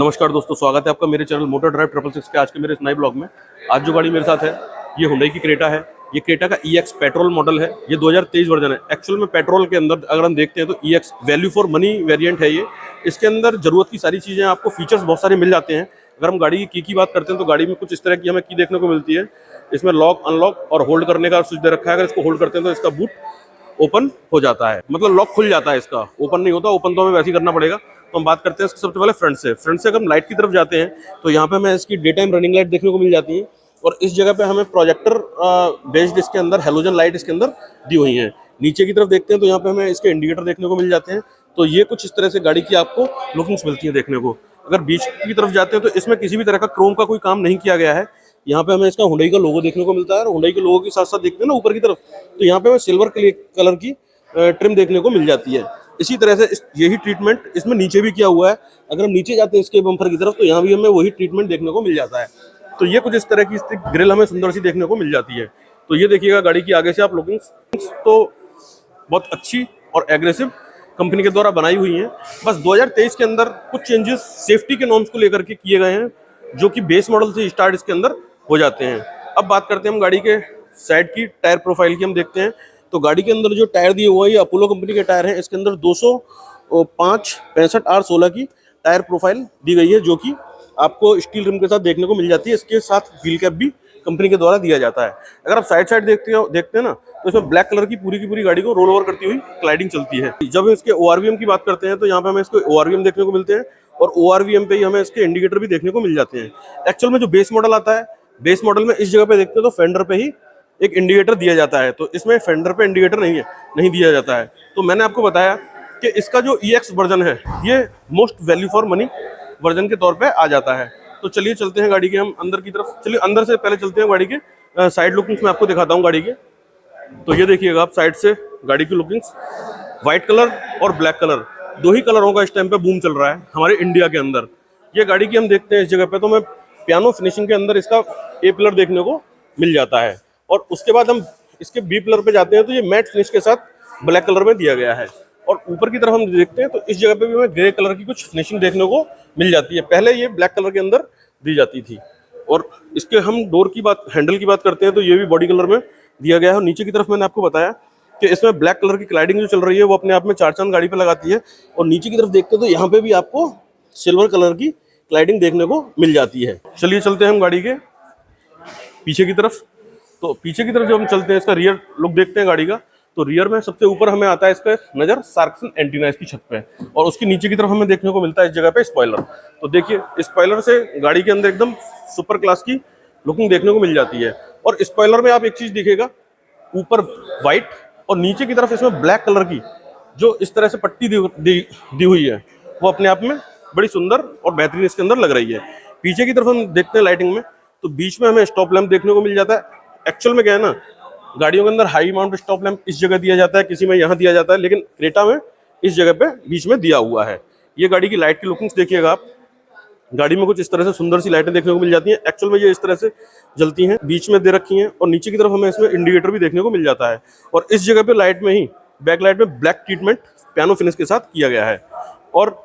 नमस्कार दोस्तों, स्वागत है आपका मेरे चैनल मोटर ड्राइव 666 के आज के मेरे इस नए ब्लॉग में। आज जो गाड़ी मेरे साथ है ये हुंडई की क्रेटा है। ये क्रेटा का EX पेट्रोल मॉडल है। ये 2023 वर्जन है। एक्चुअल में पेट्रोल के अंदर अगर हम देखते हैं तो EX value for money variant है ये। इसके अंदर जरूरत की सारी चीज़ें आपको फीचर्स बहुत सारे मिल जाते हैं। अगर हम गाड़ी की बात करते हैं तो गाड़ी में कुछ इस तरह की हमें की देखने को मिलती है। इसमें लॉक अनलॉक और होल्ड करने का स्विच दे रखा है। अगर इसको होल्ड करते हैं तो इसका बूट ओपन हो जाता है, मतलब लॉक खुल जाता है, इसका ओपन नहीं होता। ओपन तो हमें वैसे ही करना पड़ेगा। तो हम बात करते हैं सबसे पहले फ्रंट से। फ्रंट से अगर हम लाइट की तरफ जाते हैं तो यहाँ पे हमें इसकी डे टाइम रनिंग लाइट देखने को मिल जाती है। और इस जगह पे हमें प्रोजेक्टर बेस्ड इसके अंदर हेलोजन लाइट इसके अंदर दी हुई है। नीचे की तरफ देखते हैं तो यहाँ पे हमें इसके इंडिकेटर देखने को मिल जाते हैं। तो ये कुछ इस तरह से गाड़ी की आपको लुकिंग्स मिलती है देखने को। अगर बीच की तरफ जाते हैं तो इसमें किसी भी तरह का क्रोम का कोई काम नहीं किया गया है। यहाँ पे हमें इसका हुंडई का लोगो देखने को मिलता है। और हुंडई के लोगो के साथ साथ देखते हैं ना ऊपर की तरफ, तो यहाँ पे हमें सिल्वर कलर की ट्रिम देखने को मिल जाती है। इसी तरह से यही ट्रीटमेंट इसमें नीचे भी किया हुआ है। अगर हम नीचे जाते हैं इसके बम्पर की तरफ तो यहाँ भी हमें वही ट्रीटमेंट देखने को मिल जाता है। तो ये कुछ इस तरह की ग्रिल हमें सुंदर सी देखने को मिल जाती है। तो ये देखिएगा गाड़ी की आगे से आप लुकिंग्स तो बहुत अच्छी और एग्रेसिव कंपनी के द्वारा बनाई हुई हैं। बस 2023 के अंदर कुछ चेंजेस सेफ्टी के नॉर्म्स को लेकर के किए गए हैं, जो कि बेस मॉडल से स्टार्ट इसके अंदर हो जाते हैं। अब बात करते हैं हम गाड़ी के साइड की टायर प्रोफाइल की। हम देखते हैं तो गाड़ी के अंदर जो टायर दिए हुए हैं ये अपोलो कंपनी के टायर हैं। इसके अंदर 205 65 R16 की टायर प्रोफाइल दी गई है, जो कि आपको स्टील रिम के साथ देखने को मिल जाती है। इसके साथ व्हील कैप भी कंपनी के द्वारा दिया जाता है। अगर आप साइड देखते हैं ना तो इसमें ब्लैक कलर की पूरी गाड़ी को रोल ओवर करती हुई क्लाइडिंग चलती है। जब इसके ORVM की बात करते हैं तो यहाँ पे हमें इसको ORVM देखने को मिलते हैं। और ORVM पे ही हमें इसके इंडिकेटर भी देखने को मिल जाते हैं। एक्चुअल में जो बेस मॉडल आता है, बेस मॉडल में इस जगह पे देखते हैं तो फेंडर पे ही एक इंडिकेटर दिया जाता है। तो इसमें फेंडर पे इंडिकेटर नहीं दिया जाता है। तो मैंने आपको बताया कि इसका जो EX वर्जन है ये most value for money version के तौर पे आ जाता है। तो चलिए चलते हैं गाड़ी के हम अंदर की तरफ। चलिए अंदर से पहले चलते हैं गाड़ी के साइड लुकिंग्स मैं आपको दिखाता हूँ गाड़ी के। तो ये देखिएगा आप साइड से गाड़ी की लुकिंग्स। व्हाइट कलर और ब्लैक कलर, दो ही कलरों का इस टाइम पे बूम चल रहा है हमारे इंडिया के अंदर। ये गाड़ी की हम देखते हैं इस जगह पे तो हमें पियानो फिनिशिंग के अंदर इसका A पिलर देखने को मिल जाता है। और उसके बाद हम इसके B पिलर पे जाते हैं तो ये मैट फिनिश के साथ ब्लैक कलर में दिया गया है। और ऊपर की तरफ हम देखते हैं तो इस जगह पे भी हमें ग्रे कलर की कुछ फिनिशिंग देखने को मिल जाती है। पहले ये ब्लैक कलर के अंदर दी जाती थी। और इसके हम डोर की बात, हैंडल की बात करते हैं तो ये भी बॉडी कलर में दिया गया है। और नीचे की तरफ मैंने आपको बताया कि इसमें ब्लैक कलर की क्लाइडिंग जो चल रही है वो अपने आप में चार चांद गाड़ी पे लगाती है। और नीचे की तरफ देखते हैं तो यहाँ पे भी आपको सिल्वर कलर की क्लाइडिंग देखने को मिल जाती है। चलिए चलते हैं हम गाड़ी के पीछे की तरफ। तो पीछे की तरफ जब हम चलते हैं इसका रियर लुक देखते हैं गाड़ी का, तो रियर में सबसे ऊपर हमें आता है इसका नजर सार्कसन एंटीना इसकी छत पे। और उसके नीचे की तरफ हमें देखने को मिलता है इस जगह पे स्पॉइलर। तो देखिए स्पॉइलर से गाड़ी के अंदर एकदम सुपर क्लास की लुकिंग देखने को मिल जाती है। और स्पॉइलर में आप एक चीज दिखेगा, ऊपर व्हाइट और नीचे की तरफ इसमें ब्लैक कलर की जो इस तरह से पट्टी दी हुई है वो अपने आप में बड़ी सुंदर और बेहतरीन इसके अंदर लग रही है। पीछे की तरफ हम देखते हैं लाइटिंग में तो बीच में हमें स्टॉप लैंप देखने को मिल जाता है। एक्चुअल में क्या है ना, गाड़ियों के अंदर हाई माउंट स्टॉप लैंप इस जगह दिया जाता है, किसी में यहाँ दिया जाता है, लेकिन क्रेटा में इस जगह पे बीच में दिया हुआ है। ये गाड़ी की लाइट की लुकिंग्स देखिएगा आप। गाड़ी में कुछ इस तरह से सुंदर सी लाइटें देखने को मिल जाती हैं। एक्चुअल में ये इस तरह से जलती हैं, बीच में दे रखी हैं। और नीचे की तरफ हमें इसमें इंडिकेटर भी देखने को मिल जाता है। और इस जगह पे लाइट में ही बैक लाइट में ब्लैक ट्रीटमेंट पियानो फिनिश के साथ किया गया है। और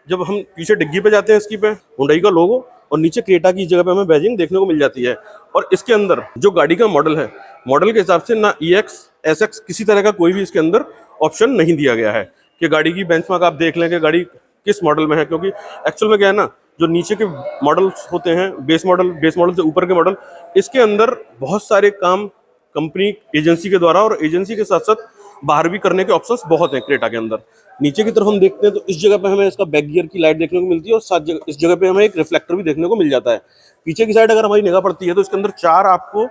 जब हम पीछे डिग्गी पे जाते हैं इसकी पे हुंडई का लोगो और नीचे क्रेटा की जगह पे हमें बैजिंग देखने को मिल जाती है। और इसके अंदर जो गाड़ी का मॉडल है, मॉडल के हिसाब से ना EX SX किसी तरह का कोई भी इसके अंदर ऑप्शन नहीं दिया गया है कि गाड़ी की बेंचमार्क आप देख लें कि गाड़ी किस मॉडल में है। क्योंकि एक्चुअल में क्या है ना, जो नीचे के मॉडल्स होते हैं बेस मॉडल से ऊपर के मॉडल, इसके अंदर बहुत सारे काम कंपनी एजेंसी के द्वारा और एजेंसी के साथ साथ बाहर भी करने के ऑप्शंस बहुत हैं क्रेटा के अंदर। नीचे की तरफ हम देखते हैं तो इस जगह पे हमें इसका बैक गियर की लाइट देखने को मिलती है और साथ इस जगह पे हमें एक रिफ्लेक्टर भी देखने को मिल जाता है। पीछे की साइड अगर हमारी निगाह पड़ती है तो इसके अंदर 4 आपको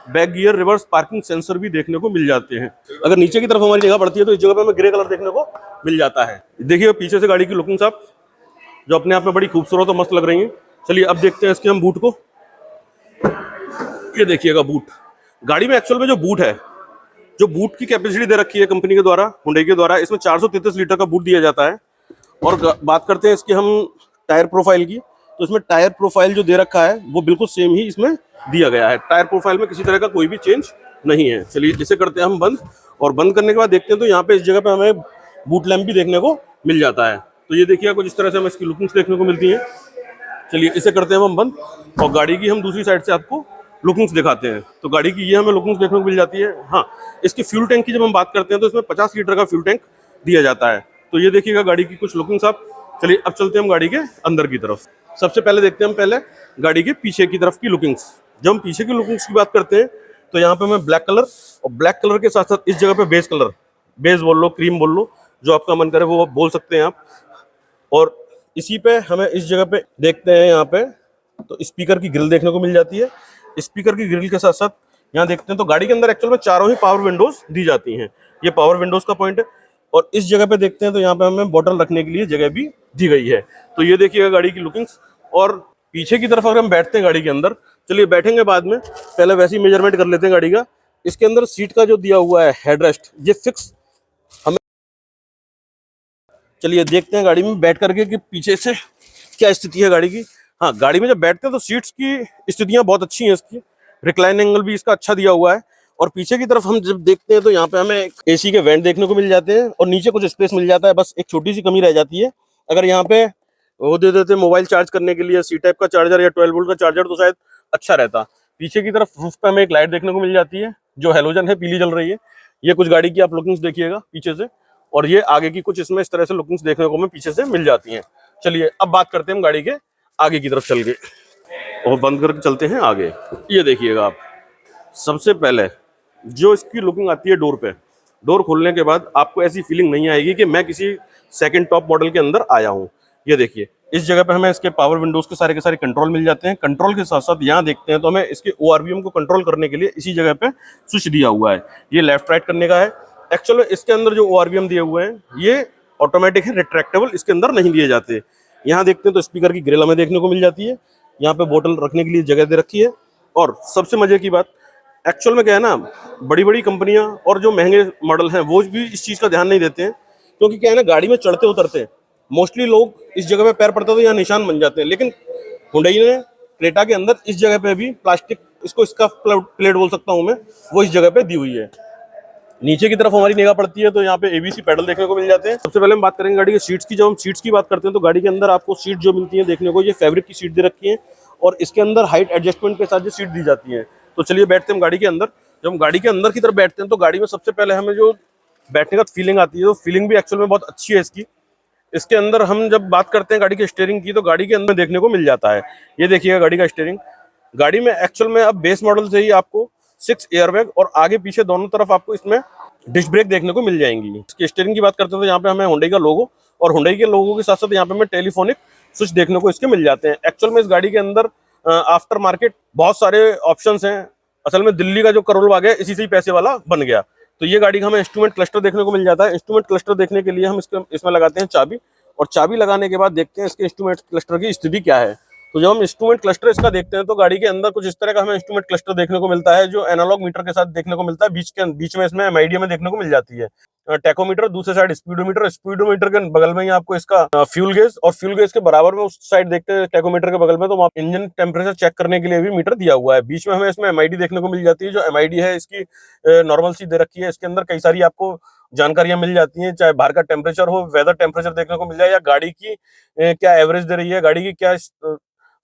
back gear, reverse, parking sensor भी देखने को मिल जाते हैं। अगर नीचे की तरफ हमारी निगाह पड़ती है तो इस जगह पे हमें ग्रे कलर देखने को मिल जाता है। देखिए पीछे से गाड़ी की लुकिंग साहब जो अपने आप में बड़ी खूबसूरत और मस्त लग रही है। चलिए अब देखते हैं इसके हम बूट को। ये देखिएगा बूट, गाड़ी में एक्चुअल में जो बूट है, जो बूट की कैपेसिटी दे रखी है कंपनी के द्वारा, हुंडई के द्वारा, इसमें 433 लीटर का बूट दिया जाता है। और बात करते हैं इसकी हम टायर प्रोफाइल की, तो इसमें टायर प्रोफाइल जो दे रखा है वो बिल्कुल सेम ही इसमें दिया गया है। टायर प्रोफाइल में किसी तरह का कोई भी चेंज नहीं है। चलिए इसे करते हैं हम बंद। और बंद करने के बाद देखते हैं तो यहाँ पे इस जगह पे हमें बूट लैंप भी देखने को मिल जाता है। तो ये देखिए कुछ इस तरह से हमें इसकी लुकिंग्स देखने को मिलती हैं। चलिए इसे करते हैं हम बंद, और गाड़ी की हम दूसरी साइड से आपको लुकिंग्स दिखाते हैं। तो गाड़ी की ये हमें लुकिंग्स देखने को मिल जाती है। हाँ, इसकी फ्यूल टैंक की जब हम बात करते हैं तो इसमें 50 लीटर का फ्यूल टैंक दिया जाता है। तो ये देखिएगा गाड़ी की कुछ लुकिंग्स आप। चलिए अब चलते हैं हम गाड़ी के अंदर की तरफ। सबसे पहले देखते हैं हम पहले गाड़ी के पीछे की तरफ की लुकिंग्स। जब हम पीछे की लुकिंग्स की बात करते हैं तो यहाँ पे हमें ब्लैक कलर, और ब्लैक कलर के साथ साथ इस जगह पे बेस कलर, बेस बोल लो, क्रीम बोल लो, जो आपका मन करे वो बोल सकते हैं आप। और इसी पे हमें इस जगह पे देखते हैं यहाँ पे तो स्पीकर की ग्रिल देखने को मिल जाती है। स्पीकर की ग्रिल के साथ साथ यहाँ देखते हैं तो गाड़ी के अंदर एक्चुअल में चारों ही पावर विंडोज दी जाती हैं। ये पावर विंडोज का पॉइंट है। और इस जगह पे देखते हैं तो यहाँ पे हमें बोतल रखने के लिए जगह भी दी गई है। तो ये देखिएगा गाड़ी की लुकिंग्स। और पीछे की तरफ अगर हम बैठते हैं गाड़ी के अंदर, चलिए बैठेंगे बाद में, पहले वैसे ही मेजरमेंट कर लेते हैं गाड़ी का। इसके अंदर सीट का जो दिया हुआ है हेडरेस्ट, ये फिक्स हमें, चलिए देखते हैं गाड़ी में बैठ करके कि पीछे से क्या स्थिति है गाड़ी की। हाँ, गाड़ी में जब बैठते हैं तो सीट्स की स्थितियां बहुत अच्छी हैं इसकी, रिक्लाइन एंगल भी इसका अच्छा दिया हुआ है। और पीछे की तरफ हम जब देखते हैं तो यहाँ पे हमें एक एसी के वेंट देखने को मिल जाते हैं और नीचे कुछ स्पेस मिल जाता है। बस एक छोटी सी कमी रह जाती है, अगर यहाँ पे वो दे देते मोबाइल चार्ज करने के लिए सी टाइप का चार्जर या 12 वोल्ट का चार्जर तो शायद अच्छा रहता। पीछे की तरफ रूफ पे हमें एक लाइट देखने को मिल जाती है जो हेलोजन है, पीली जल रही है। ये कुछ गाड़ी की आप लुकिंग्स देखिएगा पीछे से, और ये आगे की कुछ इसमें इस तरह से लुकिंग्स देखने को हमें पीछे से मिल जाती हैं। चलिए अब बात करते हैं हम गाड़ी के आगे की तरफ चल के, और बंद करके चलते हैं आगे। ये देखिएगा आप, सबसे पहले जो इसकी लुकिंग आती है डोर पे, डोर खोलने के बाद आपको ऐसी फीलिंग नहीं आएगी कि मैं किसी सेकंड टॉप मॉडल के अंदर आया हूँ। ये देखिए इस जगह पे हमें इसके पावर विंडोज के सारे कंट्रोल मिल जाते हैं। कंट्रोल के साथ साथ यहाँ देखते हैं तो हमें इसके ORVM को कंट्रोल करने के लिए इसी जगह पे स्विच दिया हुआ है। ये लेफ्ट राइट करने का है। एक्चुअली इसके अंदर जो ORVM दिए हुए हैं ये ऑटोमेटिक है, रिट्रैक्टेबल इसके अंदर नहीं दिए जाते। यहाँ देखते हैं तो स्पीकर की ग्रिल हमें देखने को मिल जाती है। यहाँ पे बोतल रखने के लिए जगह दे रखी है। और सबसे मजे की बात, एक्चुअल में क्या है ना, बड़ी बड़ी कंपनियां और जो महंगे मॉडल हैं वो भी इस चीज़ का ध्यान नहीं देते हैं, क्योंकि क्या है ना, गाड़ी में चढ़ते उतरते मोस्टली लोग इस जगह पे पैर पड़ता है तो यहाँ निशान बन जाते हैं। लेकिन हुंडई ने क्रेटा के अंदर इस जगह पे भी प्लास्टिक, इसको स्कफ प्लेट बोल सकता हूँ मैं, वो इस जगह पे दी हुई है। नीचे की तरफ हमारी निगाह पड़ती है तो यहाँ पे ABC पैडल देखने को मिल जाते हैं। सबसे पहले हम बात करेंगे गाड़ी के सीट्स की। जब हम सीट्स की बात करते हैं तो गाड़ी के अंदर आपको सीट जो मिलती है देखने को, ये फैब्रिक की सीट दे रखी है और इसके अंदर हाइट एडजस्टमेंट के साथ जो सीट दी जाती है। तो चलिए बैठते हैं हम गाड़ी के अंदर। जब हम गाड़ी के अंदर की तरफ बैठते हैं तो गाड़ी में सबसे पहले हमें जो बैठने का फीलिंग आती है, तो फीलिंग भी एक्चुअल में बहुत अच्छी है इसकी। इसके अंदर हम जब बात करते हैं गाड़ी के स्टीयरिंग की तो गाड़ी के अंदर देखने को मिल जाता है। ये देखिएगा गाड़ी का स्टीयरिंग। गाड़ी में एक्चुअल में अब बेस मॉडल से ही आपको 6 एयरबैग और आगे पीछे दोनों तरफ आपको इसमें डिस्क ब्रेक देखने को मिल जाएंगी। इसकी स्टीयरिंग की बात करते हैं तो यहाँ पे हमें हुंडई का लोगो, और हुंडई के लोगो के साथ साथ यहाँ पे हमें टेलीफोनिक स्विच देखने को इसके मिल जाते हैं। एक्चुअल में इस गाड़ी के अंदर आफ्टर मार्केट बहुत सारे ऑप्शंस हैं। असल में दिल्ली का जो करोल बाग है इसी से ही पैसे वाला बन गया। तो ये गाड़ी का हमें इंस्ट्रूमेंट क्लस्टर देखने को मिल जाता है। इंस्ट्रूमेंट क्लस्टर देखने के लिए हम इसमें लगाते हैं चाबी, और चाबी लगाने के बाद देखते हैं इसके इंस्ट्रूमेंट क्लस्टर की स्थिति क्या है। तो जब हम इंस्ट्रूमेंट क्लस्टर इसका देखते हैं तो गाड़ी के अंदर कुछ इस तरह का हमें इंस्ट्रूमेंट क्लस्टर देखने को मिलता है, जो एनालॉग मीटर के साथ देखने को मिलता है। बीच में इसमें MID में देखने को मिल जाती है। टैकोमीटर, दूसरे साइड स्पीडोमीटर, स्पीडोमीटर के बगल में ही आपको इसका फ्यूल गेज, और फ्यूल गेज के बराबर में उस साइड देखते हैं टैकोमीटर के बगल में तो वहाँ इंजन टेम्परेचर चेक करने के लिए भी मीटर दिया हुआ है। बीच में हमें इसमें MID देखने को मिल जाती है। जो MID है इसकी नॉर्मल सी दे रखी है। इसके अंदर कई सारी आपको जानकारियां मिल जाती हैं, चाहे बाहर का टेम्परेचर हो, वेदर टेम्परेचर देखने को मिल जाए, या गाड़ी की क्या एवरेज दे रही है, गाड़ी की क्या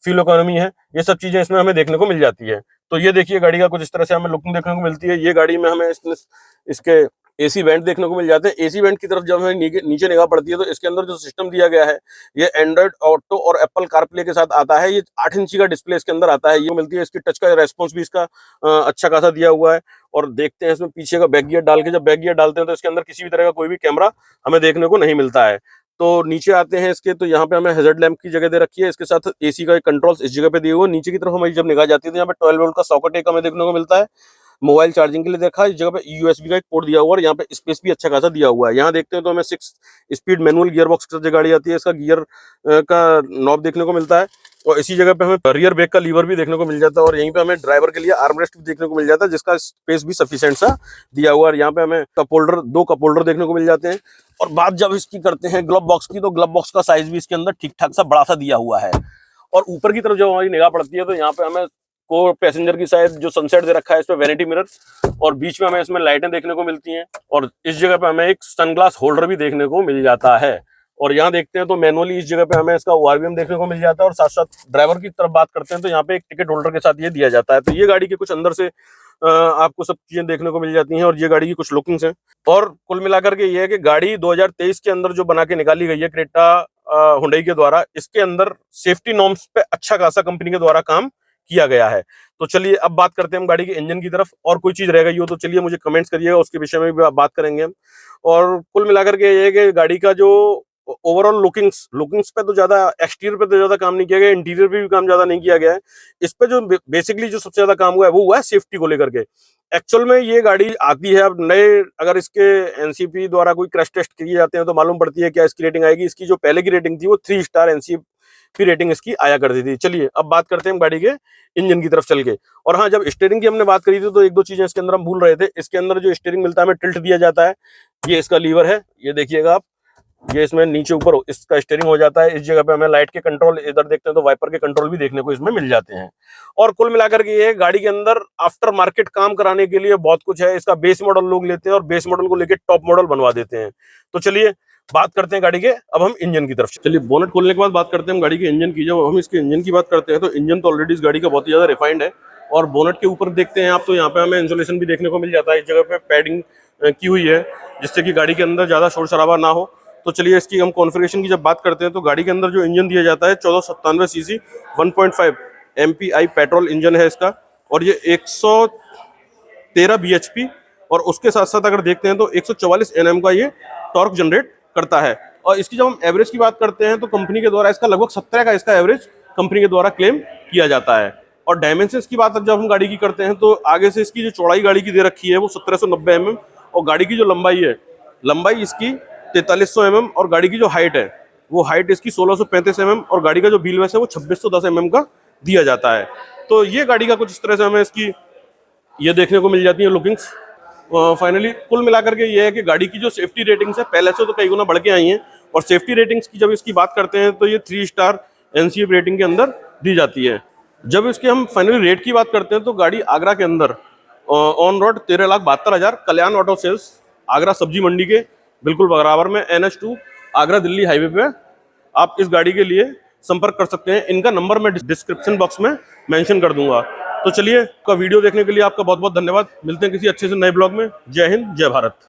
फ्यूल इकोनॉमी है, ये सब चीजें इसमें हमें देखने को मिल जाती है। तो ये देखिए गाड़ी का कुछ इस तरह से हमें लुकिंग देखने को मिलती है। ये गाड़ी में हमें इसके AC वेंट देखने को मिल जाते हैं। AC वेंट की तरफ जब हमें नीचे निगाह पड़ती है तो इसके अंदर जो सिस्टम दिया गया है ये एंड्रॉइड ऑटो और एप्पल कारप्ले के साथ आता है। ये 8 इंची का डिस्प्ले इसके अंदर आता है, ये मिलती है। इसकी टच का रेस्पॉन्स भी इसका अच्छा खासा दिया हुआ है। और देखते हैं इसमें पीछे का बैक गियर डाल के, जब बैक गियर डालते हैं तो इसके अंदर किसी भी तरह का कोई भी कैमरा हमें देखने को नहीं मिलता है। तो नीचे आते हैं इसके, तो यहाँ पे हमें हैजर्ड लैंप की जगह दे रखी है। इसके साथ AC का कंट्रोल्स इस जगह पे दिए हुए। नीचे की तरफ हमारी जब निगाह जाती है तो यहाँ पे 12 वोल्ट का सॉकेट एक हमें देखने को मिलता है। मोबाइल चार्जिंग के लिए देखा, इस जगह पे USB का एक पोर्ट दिया हुआ है, और यहाँ पे स्पेस भी अच्छा खासा दिया हुआ है। यहाँ देखते हैं तो हमें 6 स्पीड मैनुअल गियर बॉक्स की गाड़ी आती है। इसका गियर का नॉब देखने को मिलता है, और इसी जगह पे हमें रियर ब्रेक का लीवर भी देखने को मिल जाता है। और यहीं पे हमें ड्राइवर के लिए आर्मरेस्ट भी देखने को मिल जाता है, जिसका स्पेस भी सफिशिएंट सा दिया हुआ है। यहाँ पे हमें कप होल्डर, 2 कप होल्डर देखने को मिल जाते हैं। और बात जब इसकी करते हैं ग्लव बॉक्स की, तो ग्लव बॉक्स का साइज भी इसके अंदर ठीक ठाक सा बड़ा सा दिया हुआ है। और ऊपर की तरफ जब हमारी निगाह पड़ती है तो यहाँ पे हमें को पैसेंजर की साइड जो सनसेट दे रखा है, इस पे वैनिटी मिरर, और बीच में हमें इसमें लाइटें देखने को मिलती हैं। और इस जगह पे हमें एक सनग्लास होल्डर भी देखने को मिल जाता है। और यहाँ देखते हैं तो मैनुअली इस जगह पे हमें इसका ORVM देखने को मिल जाता है, और साथ साथ ड्राइवर की तरफ बात करते हैं तो यहाँ पे एक टिकट होल्डर के साथ ये दिया जाता है। तो ये गाड़ी के कुछ अंदर से आपको सब चीजें देखने को मिल जाती हैं, और ये गाड़ी की कुछ लुकिंग्स हैं। और कुल मिलाकर के ये है कि गाड़ी 2023 के अंदर जो बना के निकाली गई है क्रेटा हुंडई के द्वारा, इसके अंदर सेफ्टी नॉर्म्स पे अच्छा खासा कंपनी के द्वारा काम किया गया है। तो चलिए अब बात करते हैं हम गाड़ी के इंजन की तरफ। और कोई चीज रह गई हो तो चलिए मुझे कमेंट्स करिएगा, उसके विषय में भी बात करेंगे हम। और कुल मिलाकर के ये है कि गाड़ी का जो ओवरऑल लुकिंग्स पे तो ज्यादा, एक्सटीरियर पे तो ज्यादा काम नहीं किया गया, इंटीरियर पे भी काम ज्यादा नहीं किया गया है। इस पे जो बेसिकली जो सबसे ज्यादा काम हुआ है वो हुआ है सेफ्टी को लेकर के। एक्चुअल में ये गाड़ी आती है, अब नए अगर इसके एनसीपी द्वारा कोई क्रैश टेस्ट किए जाते हैं तो मालूम पड़ती है क्या इसकी रेटिंग आएगी। इसकी जो पहले की रेटिंग थी वो 3 स्टार एनसीपी रेटिंग इसकी आया करती थी। चलिए अब बात करते हैं हम गाड़ी के इंजन की तरफ चल के। और हाँ, जब स्टीयरिंग की हमने बात करी थी तो एक दो चीजें इसके अंदर हम भूल रहे थे। इसके अंदर जो स्टीयरिंग मिलता है हमें टिल्ट दिया जाता है। ये इसका लीवर है, ये देखिएगा आप, ये इसमें नीचे ऊपर इसका स्टीयरिंग हो जाता है। इस जगह पे हमें लाइट के कंट्रोल, इधर देखते हैं तो वाइपर के कंट्रोल भी देखने को इसमें मिल जाते हैं। और कुल मिलाकर के ये गाड़ी के अंदर आफ्टर मार्केट काम कराने के लिए बहुत कुछ है। इसका बेस मॉडल लोग लेते हैं और बेस मॉडल को लेकर टॉप मॉडल बनवा देते हैं। तो चलिए बात करते हैं गाड़ी के अब हम इंजन की तरफ। चलिए बोनेट खोलने के बाद बात करते हैं हम गाड़ी के इंजन की। जब हम इसके इंजन की बात करते हैं तो इंजन तो ऑलरेडी इस गाड़ी का बहुत ही ज्यादा रिफाइंड है। और बोनेट के ऊपर देखते हैं आप तो यहाँ पे हमें इंसुलेशन भी देखने को मिल जाता है। इस जगह पे पैडिंग की हुई है जिससे कि गाड़ी के अंदर ज्यादा शोर शराबा ना हो। तो चलिए इसकी हम कॉन्फ़िगरेशन की जब बात करते हैं तो गाड़ी के अंदर जो इंजन दिया जाता है 1497 सीसी 1.5 MPI पेट्रोल इंजन है इसका, और ये 113 bhp, और उसके साथ साथ अगर देखते हैं तो 144 Nm का ये टॉर्क जनरेट करता है। और इसकी जब हम एवरेज की बात करते हैं तो कंपनी के द्वारा इसका लगभग 17 का इसका एवरेज कंपनी के द्वारा क्लेम किया जाता है। और डायमेंशंस की बात जब हम गाड़ी की करते हैं तो आगे से इसकी जो चौड़ाई गाड़ी की दे रखी है वो 1790 mm, और गाड़ी की जो लंबाई है, लंबाई इसकी 4300 mm, और गाड़ी की जो हाइट है वो हाइट इसकी 1635 mm, और गाड़ी का जो व्हील बेस है वो 2610 mm का दिया जाता है। तो ये गाड़ी का कुछ इस तरह से हमें इसकी ये देखने को मिल जाती है लुकिंग्स। फाइनली कुल मिलाकर के ये है कि गाड़ी की जो सेफ्टी रेटिंग्स है पहले से तो कई गुना बढ़ के आई हैं, और सेफ्टी रेटिंग्स की जब इसकी बात करते हैं तो ये 3 स्टार एनसीएफ रेटिंग के अंदर दी जाती है। जब इसके हम फाइनली रेट की बात करते हैं तो गाड़ी आगरा के अंदर on road 13,72,000 Kalyan auto sales Agra सब्जी मंडी के बिल्कुल बराबर में NH2 आगरा दिल्ली हाईवे पे आप इस गाड़ी के लिए संपर्क कर सकते हैं। इनका नंबर मैं डिस्क्रिप्शन बॉक्स में मेंशन कर दूंगा। तो चलिए का वीडियो देखने के लिए आपका बहुत बहुत धन्यवाद। मिलते हैं किसी अच्छे से नए ब्लॉग में। जय हिंद, जय भारत।